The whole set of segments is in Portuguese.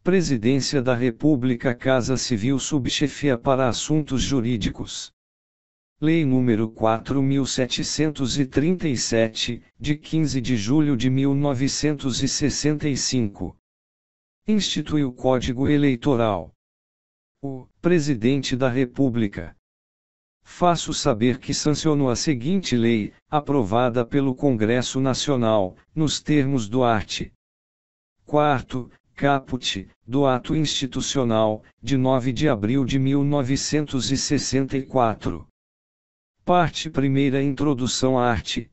Presidência da República, Casa Civil, Subchefia para Assuntos Jurídicos. Lei nº 4.737, de 15 de julho de 1965. Institui o Código Eleitoral. O Presidente da República. Faço saber que sanciono a seguinte lei, aprovada pelo Congresso Nacional, nos termos do art. 4º, caput, do Ato Institucional, de 9 de abril de 1964. Parte 1ª. Introdução. Art.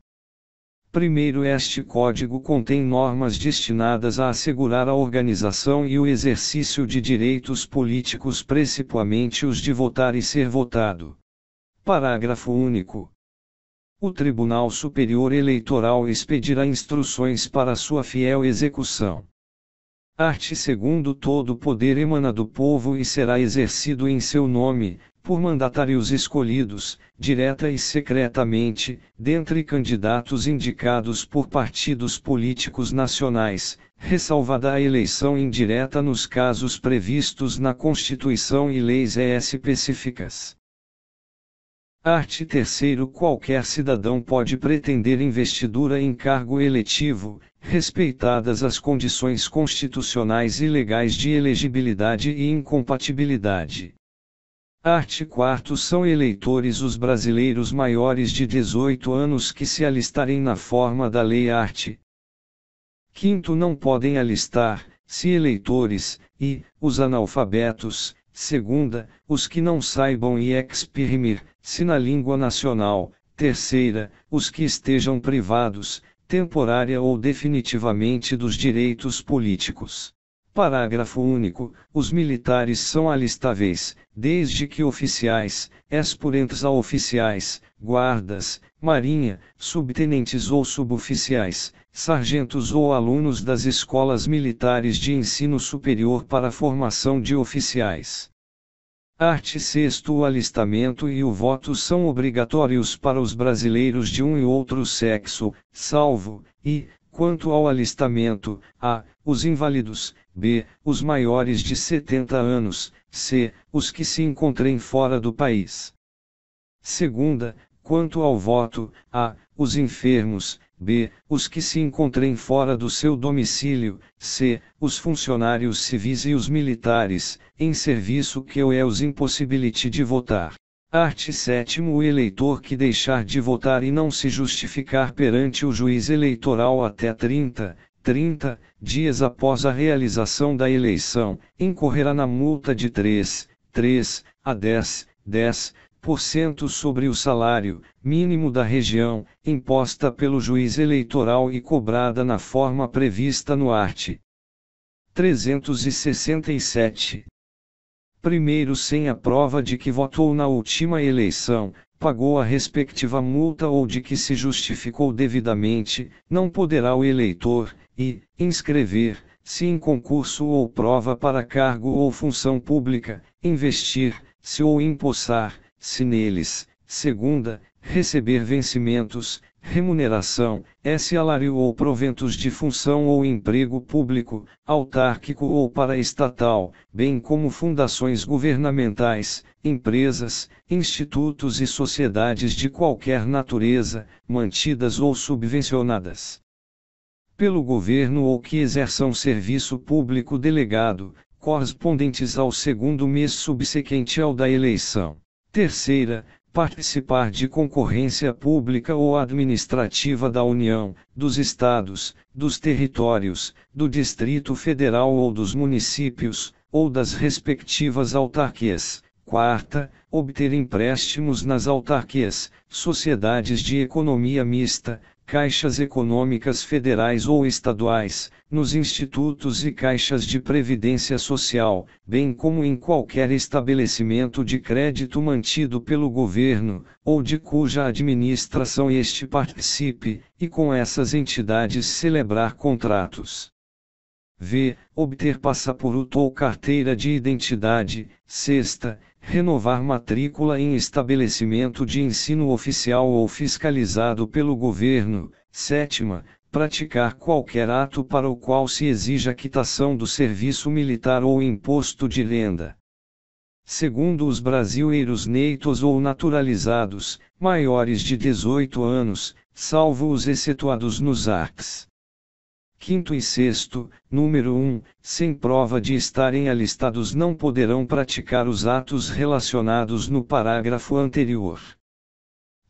1º. Este Código contém normas destinadas a assegurar a organização e o exercício de direitos políticos, principalmente os de votar e ser votado. Parágrafo único. O Tribunal Superior Eleitoral expedirá instruções para sua fiel execução. Art. 2º. Todo o poder emana do povo e será exercido em seu nome, por mandatários escolhidos, direta e secretamente, dentre candidatos indicados por partidos políticos nacionais, ressalvada a eleição indireta nos casos previstos na Constituição e leis específicas. Art. 3º. Qualquer cidadão pode pretender investidura em cargo eletivo, respeitadas as condições constitucionais e legais de elegibilidade e incompatibilidade. Art. 4º. São eleitores os brasileiros maiores de 18 anos que se alistarem na forma da lei. Art. 5º. Não podem alistar, se eleitores, e, os analfabetos, segunda, os que não saibam e exprimir, se na língua nacional, terceira, os que estejam privados, temporária ou definitivamente dos direitos políticos. Parágrafo único. Os militares são alistáveis, desde que oficiais, aspirantes a oficiais, guardas, marinha, subtenentes ou suboficiais, sargentos ou alunos das escolas militares de ensino superior para a formação de oficiais. Art. 6º. O alistamento e o voto são obrigatórios para os brasileiros de um e outro sexo, salvo, e, quanto ao alistamento, a, os inválidos, b, os maiores de 70 anos, c, os que se encontrem fora do país. Segunda, quanto ao voto, a, os enfermos, b, os que se encontrem fora do seu domicílio, c, os funcionários civis e os militares, em serviço que os impossibilite de votar. Art. 7º. O eleitor que deixar de votar e não se justificar perante o juiz eleitoral até 30 dias após a realização da eleição, incorrerá na multa de 3 a 10% sobre o salário mínimo da região, imposta pelo juiz eleitoral e cobrada na forma prevista no art. 367. Primeiro, sem a prova de que votou na última eleição, pagou a respectiva multa ou de que se justificou devidamente, não poderá o eleitor, inscrever-se em concurso ou prova para cargo ou função pública, investir-se ou empossar-se neles. Segunda, receber vencimentos, remuneração, salário ou proventos de função ou emprego público, autárquico ou paraestatal, bem como fundações governamentais, empresas, institutos e sociedades de qualquer natureza, mantidas ou subvencionadas pelo governo ou que exerçam serviço público delegado, correspondentes ao segundo mês subsequente ao da eleição. Terceira, participar de concorrência pública ou administrativa da União, dos Estados, dos territórios, do Distrito Federal ou dos municípios, ou das respectivas autarquias. Quarta, obter empréstimos nas autarquias, sociedades de economia mista, caixas econômicas federais ou estaduais, nos institutos e caixas de previdência social, bem como em qualquer estabelecimento de crédito mantido pelo governo, ou de cuja administração este participe, e com essas entidades celebrar contratos. V. Obter passaporte ou carteira de identidade. Sexta, renovar matrícula em estabelecimento de ensino oficial ou fiscalizado pelo governo. Sétima, praticar qualquer ato para o qual se exija quitação do serviço militar ou imposto de renda. Segundo os brasileiros neitos ou naturalizados, maiores de 18 anos, salvo os excetuados nos arts. 5º e 6º, número 1, sem prova de estarem alistados não poderão praticar os atos relacionados no parágrafo anterior.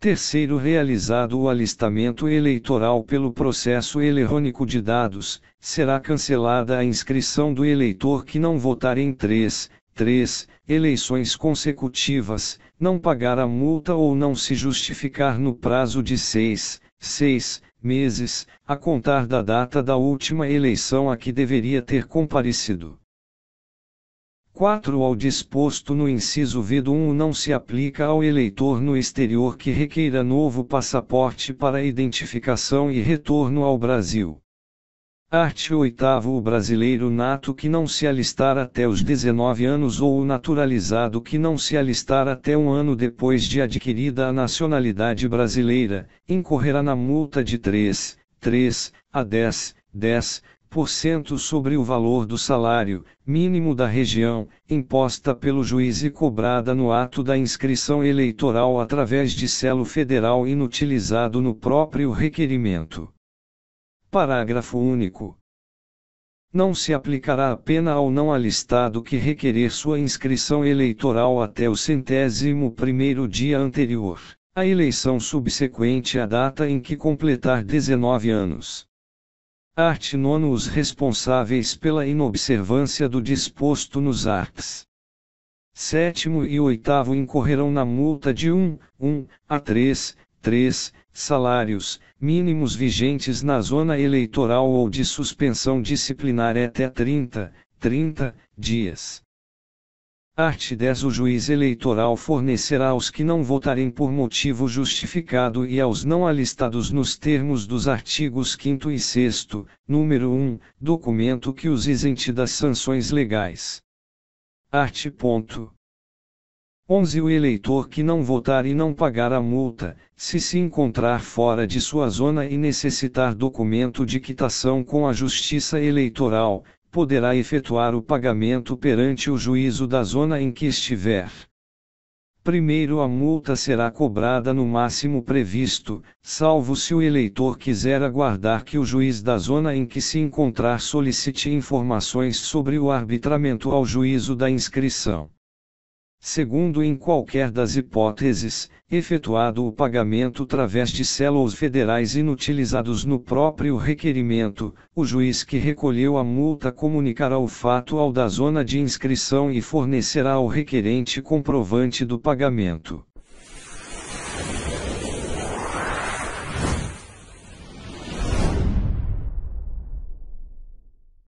3º, realizado o alistamento eleitoral pelo processo eletrônico de dados, será cancelada a inscrição do eleitor que não votar em 3 eleições consecutivas, não pagar a multa ou não se justificar no prazo de 6 meses, a contar da data da última eleição a que deveria ter comparecido. 4. Ao disposto no inciso V do 1 não se aplica ao eleitor no exterior que requeira novo passaporte para identificação e retorno ao Brasil. Art. 8º. O brasileiro nato que não se alistar até os 19 anos ou o naturalizado que não se alistar até um ano depois de adquirida a nacionalidade brasileira, incorrerá na multa de 3 a 10% sobre o valor do salário mínimo da região, imposta pelo juiz e cobrada no ato da inscrição eleitoral através de selo federal inutilizado no próprio requerimento. Parágrafo único. Não se aplicará a pena ao não alistado que requerer sua inscrição eleitoral até o 101º dia anterior, à eleição subsequente à data em que completar 19 anos. Art. 9. Os responsáveis pela inobservância do disposto nos arts. 7º e 8º incorrerão na multa de 1 a 3 salários mínimos vigentes na zona eleitoral ou de suspensão disciplinar até 30 dias. Art. 10. O juiz eleitoral fornecerá aos que não votarem por motivo justificado e aos não alistados nos termos dos artigos 5º e 6º, número 1, documento que os isente das sanções legais. Art. 11. O eleitor que não votar e não pagar a multa, se encontrar fora de sua zona e necessitar documento de quitação com a Justiça Eleitoral, poderá efetuar o pagamento perante o juízo da zona em que estiver. Primeiro, a multa será cobrada no máximo previsto, salvo se o eleitor quiser aguardar que o juiz da zona em que se encontrar solicite informações sobre o arbitramento ao juízo da inscrição. Segundo, em qualquer das hipóteses, efetuado o pagamento através de selos federais inutilizados no próprio requerimento, o juiz que recolheu a multa comunicará o fato ao da zona de inscrição e fornecerá ao requerente comprovante do pagamento.